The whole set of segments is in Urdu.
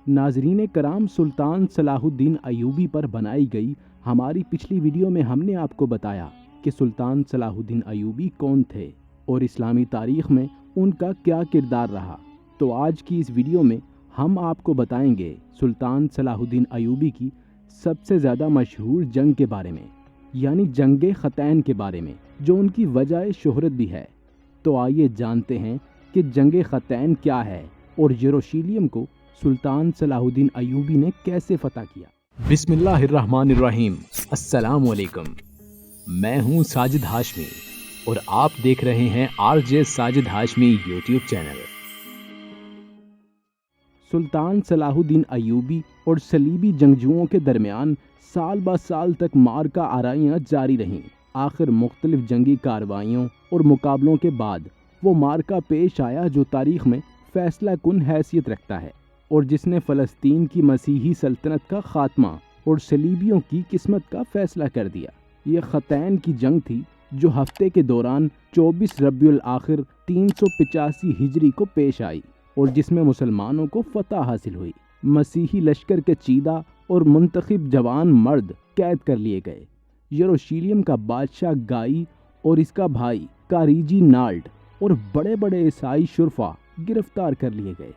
ناظرین کرام، سلطان صلاح الدین ایوبی پر بنائی گئی ہماری پچھلی ویڈیو میں ہم نے آپ کو بتایا کہ سلطان صلاح الدین ایوبی کون تھے اور اسلامی تاریخ میں ان کا کیا کردار رہا۔ تو آج کی اس ویڈیو میں ہم آپ کو بتائیں گے سلطان صلاح الدین ایوبی کی سب سے زیادہ مشہور جنگ کے بارے میں، یعنی جنگ خطین کے بارے میں، جو ان کی وجہ شہرت بھی ہے۔ تو آئیے جانتے ہیں کہ جنگ خطین کیا ہے اور یروشلم کو سلطان صلاح الدین ایوبی نے کیسے فتح کیا۔ بسم اللہ الرحمن الرحیم۔ السلام علیکم، میں ہوں ساجد ہاشمی اور آپ دیکھ رہے ہیں RJ Sajid Hashmi YouTube channel. Sultan Salahuddin Ayubi اور صلیبی جنگجوؤں کے درمیان سال بہ سال تک معرکہ آرائیاں جاری رہیں۔ آخر مختلف جنگی کارروائیوں اور مقابلوں کے بعد وہ معرکہ پیش آیا جو تاریخ میں فیصلہ کن حیثیت رکھتا ہے اور جس نے فلسطین کی مسیحی سلطنت کا خاتمہ اور صلیبیوں کی قسمت کا فیصلہ کر دیا۔ یہ خطین کی جنگ تھی جو ہفتے کے دوران 24 ربیع الاخر 385 ہجری کو پیش آئی اور جس میں مسلمانوں کو فتح حاصل ہوئی۔ مسیحی لشکر کے چیدہ اور منتخب جوان مرد قید کر لیے گئے۔ یروشلم کا بادشاہ گائی اور اس کا بھائی کاریجی نالڈ اور بڑے بڑے عیسائی شرفا گرفتار کر لیے گئے۔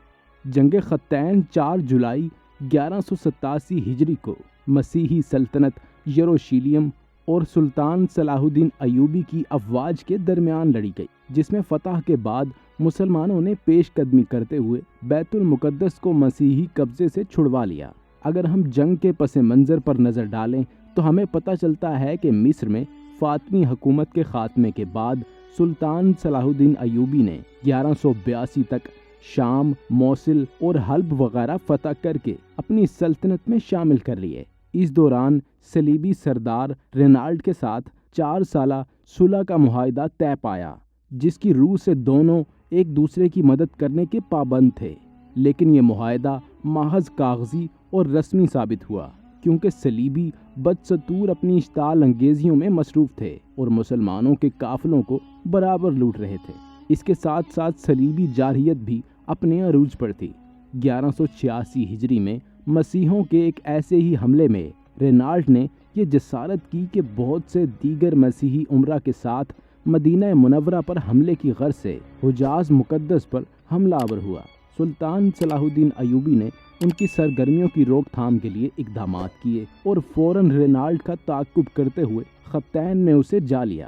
جنگ خطین 4 جولائی 1187 ہجری کو مسیحی سلطنت یروشلم اور سلطان صلاح الدین ایوبی کی افواج کے درمیان لڑی گئی، جس میں فتح کے بعد مسلمانوں نے پیش قدمی کرتے ہوئے بیت المقدس کو مسیحی قبضے سے چھڑوا لیا۔ اگر ہم جنگ کے پس منظر پر نظر ڈالیں تو ہمیں پتہ چلتا ہے کہ مصر میں فاطمی حکومت کے خاتمے کے بعد سلطان صلاح الدین ایوبی نے 1182 تک شام، موصل اور حلب وغیرہ فتح کر کے اپنی سلطنت میں شامل کر لیے۔ اس دوران صلیبی سردار رینالڈ کے ساتھ 4 سالہ صلح کا معاہدہ طے پایا، جس کی روح سے دونوں ایک دوسرے کی مدد کرنے کے پابند تھے، لیکن یہ معاہدہ محض کاغذی اور رسمی ثابت ہوا کیونکہ صلیبی بدستور اپنی اشتعال انگیزیوں میں مصروف تھے اور مسلمانوں کے قافلوں کو برابر لوٹ رہے تھے۔ اس کے ساتھ ساتھ صلیبی جارحیت بھی اپنے عروج پر تھی۔ 1186 ہجری میں مسیحوں کے ایک ایسے ہی حملے میں رینالڈ نے یہ جسارت کی کہ بہت سے دیگر مسیحی امراء کے ساتھ مدینہ منورہ پر حملے کی غرض سے حجاز مقدس پر حملہ آور ہوا۔ سلطان صلاح الدین ایوبی نے ان کی سرگرمیوں کی روک تھام کے لیے اقدامات کیے اور فوراً رینالڈ کا تعاقب کرتے ہوئے خطین میں اسے جا لیا۔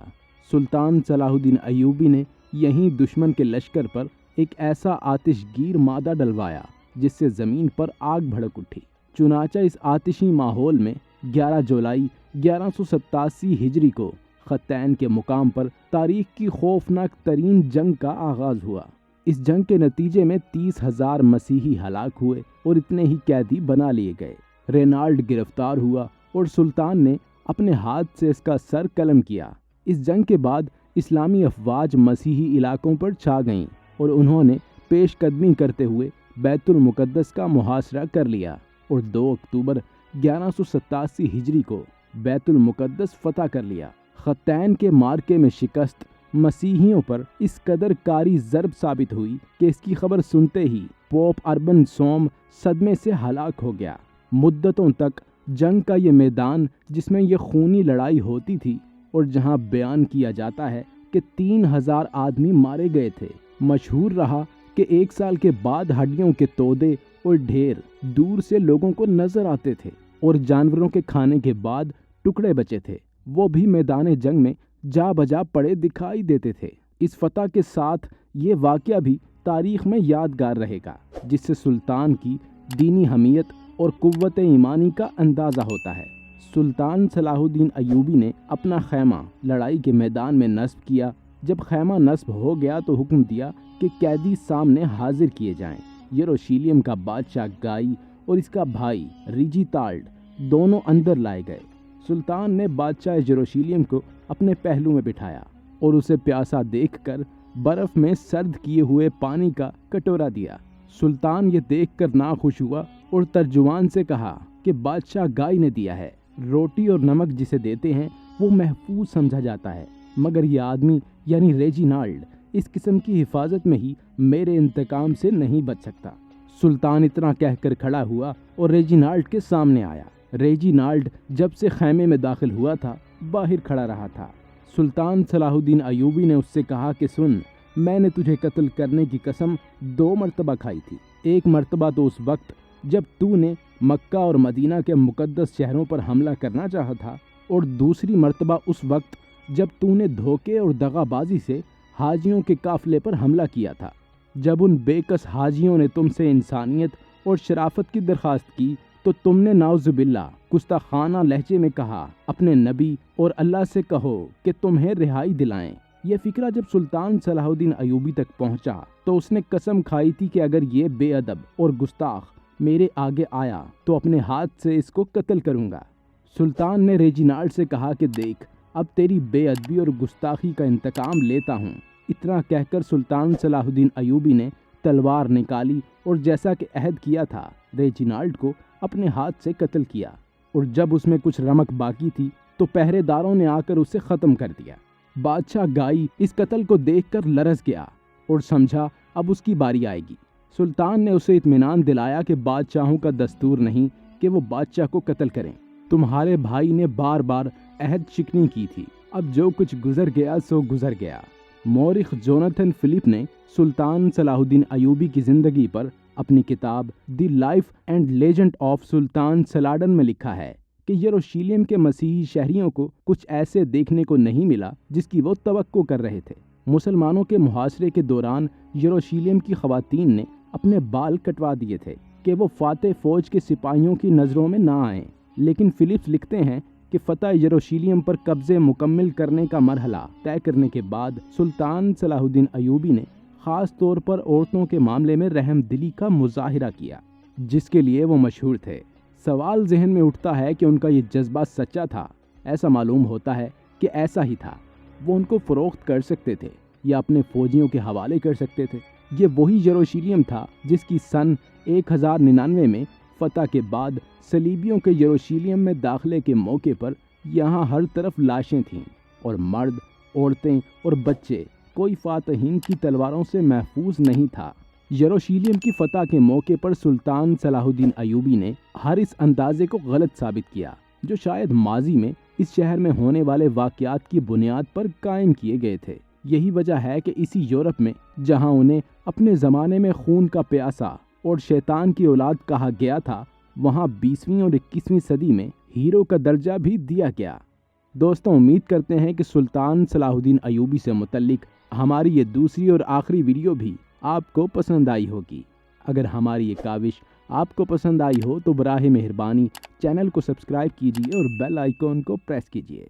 سلطان صلاح الدین ایوبی نے یہیں دشمن کے لشکر پر ایک ایسا آتش گیر مادہ ڈلوایا جس سے زمین پر آگ بھڑک اٹھی۔ چنانچہ اس آتشی ماحول میں 11 جولائی 1187 ہجری کو خطین کے مقام پر تاریخ کی خوفناک ترین جنگ کا آغاز ہوا۔ اس جنگ کے نتیجے میں 30,000 مسیحی ہلاک ہوئے اور اتنے ہی قیدی بنا لیے گئے۔ رینالڈ گرفتار ہوا اور سلطان نے اپنے ہاتھ سے اس کا سر قلم کیا۔ اس جنگ کے بعد اسلامی افواج مسیحی علاقوں پر چھا گئیں اور انہوں نے پیش قدمی کرتے ہوئے بیت المقدس کا محاصرہ کر لیا اور 2 اکتوبر 1187 ہجری کو بیت المقدس فتح کر لیا۔ خطین کے معرکے میں شکست مسیحیوں پر اس قدر کاری ضرب ثابت ہوئی کہ اس کی خبر سنتے ہی پوپ اربن سوم صدمے سے ہلاک ہو گیا۔ مدتوں تک جنگ کا یہ میدان جس میں یہ خونی لڑائی ہوتی تھی اور جہاں بیان کیا جاتا ہے کہ 3,000 آدمی مارے گئے تھے، مشہور رہا کہ 1 سال کے بعد ہڈیوں کے تودے اور ڈھیر دور سے لوگوں کو نظر آتے تھے اور جانوروں کے کھانے کے بعد ٹکڑے بچے تھے وہ بھی میدان جنگ میں جا بجا پڑے دکھائی دیتے تھے۔ اس فتح کے ساتھ یہ واقعہ بھی تاریخ میں یادگار رہے گا، جس سے سلطان کی دینی حمیت اور قوت ایمانی کا اندازہ ہوتا ہے۔ سلطان صلاح الدین ایوبی نے اپنا خیمہ لڑائی کے میدان میں نصب کیا۔ جب خیمہ نصب ہو گیا تو حکم دیا کہ قیدی سامنے حاضر کیے جائیں۔ یروشلم کا بادشاہ گائی اور اس کا بھائی ریجی تالڈ دونوں اندر لائے گئے۔ سلطان نے بادشاہ یروشلم کو اپنے پہلو میں بٹھایا اور اسے پیاسا دیکھ کر برف میں سرد کیے ہوئے پانی کا کٹورا دیا۔ سلطان یہ دیکھ کر ناخوش ہوا اور ترجمان سے کہا کہ بادشاہ گائی نے دیا ہے۔ روٹی اور نمک جسے دیتے ہیں وہ محفوظ سمجھا جاتا ہے، مگر یہ آدمی یعنی ریجینالڈ اس قسم کی حفاظت میں ہی میرے انتقام سے نہیں بچ سکتا۔ سلطان اتنا کہہ کر کھڑا ہوا اور ریجینالڈ کے سامنے آیا۔ ریجینالڈ جب سے خیمے میں داخل ہوا تھا باہر کھڑا رہا تھا۔ سلطان صلاح الدین ایوبی نے اس سے کہا کہ سن، میں نے تجھے قتل کرنے کی قسم 2 مرتبہ کھائی تھی۔ ایک مرتبہ تو اس وقت جب تو نے مکہ اور مدینہ کے مقدس شہروں پر حملہ کرنا چاہا تھا، اور دوسری مرتبہ اس وقت جب تو نے دھوکے اور دغا بازی سے حاجیوں کے قافلے پر حملہ کیا تھا۔ جب ان بے کس حاجیوں نے تم سے انسانیت اور شرافت کی درخواست کی تو تم نے نعوذ باللہ گستاخانہ لہجے میں کہا، اپنے نبی اور اللہ سے کہو کہ تمہیں رہائی دلائیں۔ یہ فکرہ جب سلطان صلاح الدین ایوبی تک پہنچا تو اس نے قسم کھائی تھی کہ اگر یہ بے ادب اور گستاخ میرے آگے آیا تو اپنے ہاتھ سے اس کو قتل کروں گا۔ سلطان نے ریجینالڈ سے کہا کہ دیکھ، اب تیری بے ادبی اور گستاخی کا انتقام لیتا ہوں۔ اتنا کہہ کر سلطان صلاح الدین ایوبی نے تلوار نکالی اور جیسا کہ عہد کیا تھا ریجینالڈ کو اپنے ہاتھ سے قتل کیا، اور جب اس میں کچھ رمق باقی تھی تو پہرے داروں نے آ کر اسے ختم کر دیا۔ بادشاہ گائی اس قتل کو دیکھ کر لرز گیا اور سمجھا اب اس کی باری آئے گی۔ سلطان نے اسے اطمینان دلایا کہ بادشاہوں کا دستور نہیں کہ وہ بادشاہ کو قتل کریں۔ تمہارے بھائی نے بار بار عہد شکنی کی تھی، اب جو کچھ گزر گیا سو گزر گیا۔ مورخ جوناتھن فلپ نے سلطان صلاح الدین ایوبی کی زندگی پر اپنی کتاب The Life and Legend of Sultan Saladin میں لکھا ہے کہ یروشلم کے مسیحی شہریوں کو کچھ ایسے دیکھنے کو نہیں ملا جس کی وہ توقع کر رہے تھے۔ مسلمانوں کے محاصرے کے دوران یروشلم کی خواتین نے اپنے بال کٹوا دیے تھے کہ وہ فاتح فوج کے سپاہیوں کی نظروں میں نہ آئیں، لیکن فلپس لکھتے ہیں کہ فتح یروشلم پر قبضے مکمل کرنے کا مرحلہ طے کرنے کے بعد سلطان صلاح الدین ایوبی نے خاص طور پر عورتوں کے معاملے میں رحم دلی کا مظاہرہ کیا، جس کے لیے وہ مشہور تھے۔ سوال ذہن میں اٹھتا ہے کہ ان کا یہ جذبہ سچا تھا؟ ایسا معلوم ہوتا ہے کہ ایسا ہی تھا۔ وہ ان کو فروخت کر سکتے تھے یا اپنے فوجیوں کے حوالے کر سکتے تھے۔ یہ وہی یروشلم تھا جس کی سن 1099 میں فتح کے بعد صلیبیوں کے یروشلم میں داخلے کے موقع پر یہاں ہر طرف لاشیں تھیں، اور مرد، عورتیں اور بچے کوئی فاتحین کی تلواروں سے محفوظ نہیں تھا۔ یروشلم کی فتح کے موقع پر سلطان صلاح الدین ایوبی نے ہر اس اندازے کو غلط ثابت کیا جو شاید ماضی میں اس شہر میں ہونے والے واقعات کی بنیاد پر قائم کیے گئے تھے۔ یہی وجہ ہے کہ اسی یورپ میں جہاں انہیں اپنے زمانے میں خون کا پیاسا اور شیطان کی اولاد کہا گیا تھا، وہاں 20ویں اور 21ویں صدی میں ہیرو کا درجہ بھی دیا گیا۔ دوستوں، امید کرتے ہیں کہ سلطان صلاح الدین ایوبی سے متعلق ہماری یہ دوسری اور آخری ویڈیو بھی آپ کو پسند آئی ہوگی۔ اگر ہماری یہ کاوش آپ کو پسند آئی ہو تو براہ مہربانی چینل کو سبسکرائب کیجیے اور بیل آئیکن کو پریس کیجیے۔